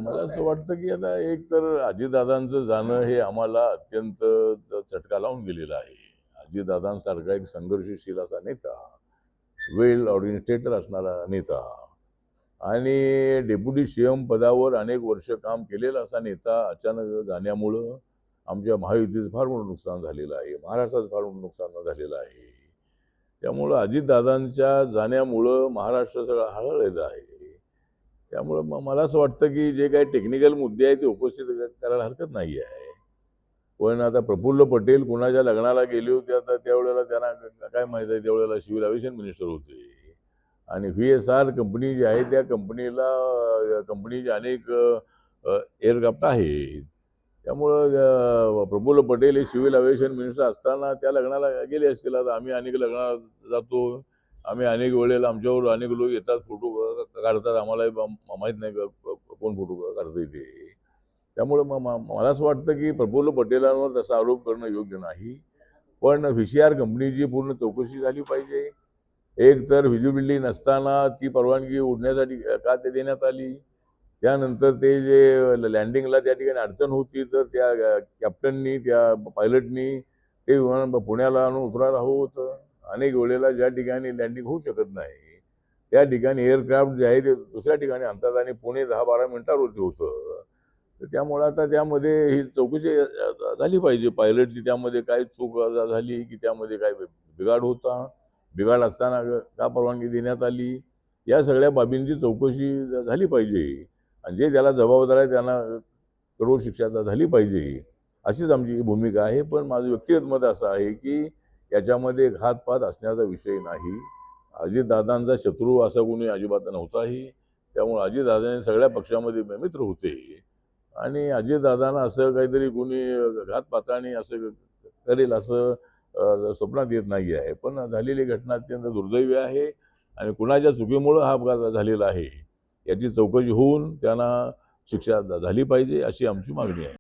मला असं वाटतं की आता एक तर अजितदादांचं जाणं हे आम्हाला अत्यंत चटका लावून गेलेलं आहे. अजितदादांसारखा एक संघर्षशील असा नेता, वेल ऑर्गनायझेटर असणारा नेता आणि डेप्युटी सीएम पदावर अनेक वर्ष काम केलेला असा नेता अचानक जाण्यामुळं आमच्या महायुतीचं फार मोठं नुकसान झालेलं आहे. महाराष्ट्राचं फार मोठं नुकसान झालेलं आहे. त्यामुळं अजितदादांच्या जाण्यामुळं महाराष्ट्र सगळा हळहळलेला आहे. त्यामुळं मला असं वाटतं की जे काही टेक्निकल मुद्दे आहेत ते उपस्थित करायला हरकत नाही आहे. पण आता प्रफुल्ल पटेल कुणाच्या लग्नाला गेले होते, आता त्यावेळेला त्यांना काय माहिती आहे, त्यावेळेला सिव्हिल एव्हिएशन मिनिस्टर होते आणि VSR कंपनी जी आहे त्या कंपनीचे अनेक एअरक्राफ्ट आहेत. त्यामुळं प्रफुल्ल पटेल हे सिव्हिल एव्हिएशन मिनिस्टर असताना त्या लग्नाला गेले असतील. आता आम्ही अनेक लग्नाला जातो, आम्ही अनेक वेळेला आमच्यावर अनेक लोक येतात, फोटो काढतात, आम्हालाही माहीत नाही कोण फोटो काढतंय ते. त्यामुळे मला असं वाटतं की प्रफुल्ल पटेलांवर तसा आरोप करणं योग्य नाही. पण VCR कंपनीची पूर्ण चौकशी झाली पाहिजे. एक तर व्हिजिबिलिटी नसताना ती परवानगी उडण्यासाठी का ते देण्यात आली. त्यानंतर ते जे लँडिंगला त्या ठिकाणी अडचण होती, तर त्या कॅप्टननी, त्या पायलटनी ते विमान पुण्याला आणून उतरायला हवं होतं. अनेक वेळेला ज्या ठिकाणी लँडिंग होऊ शकत नाही त्या ठिकाणी एअरक्राफ्ट जे आहे ते दुसऱ्या ठिकाणी आणतात आणि पुणे 10-12 मिनिटांवरती होतं. तर त्यामुळे आता त्यामध्ये ही चौकशी झाली पाहिजे. पायलटची त्यामध्ये काय चूक झाली की त्यामध्ये काय बिघाड होता, बिघाड असताना का परवानगी देण्यात आली, या सगळ्या बाबींची चौकशी झाली पाहिजे आणि जे त्याला जबाबदार आहे त्यांना कठोर शिक्षा झाली पाहिजे, अशीच आमची भूमिका आहे. पण माझं व्यक्तिगत मत असं आहे की याच्यामध्ये घातपात असण्याचा विषय नाही. अजितदादांचा शत्रू असा कोणी अजिबात नव्हताही. त्यामुळे अजितदादांनी सगळ्या पक्षामध्ये मित्र होते आणि अजितदादांना असं काहीतरी कोणी घातपाताने असं करेल असं स्वप्नात येत नाही आहे. पण झालेली घटना अत्यंत दुर्दैवी आहे आणि कुणाच्या चुकीमुळं हा अपघात झालेला आहे याची चौकशी होऊन त्यांना शिक्षा झाली पाहिजे, अशी आमची मागणी आहे.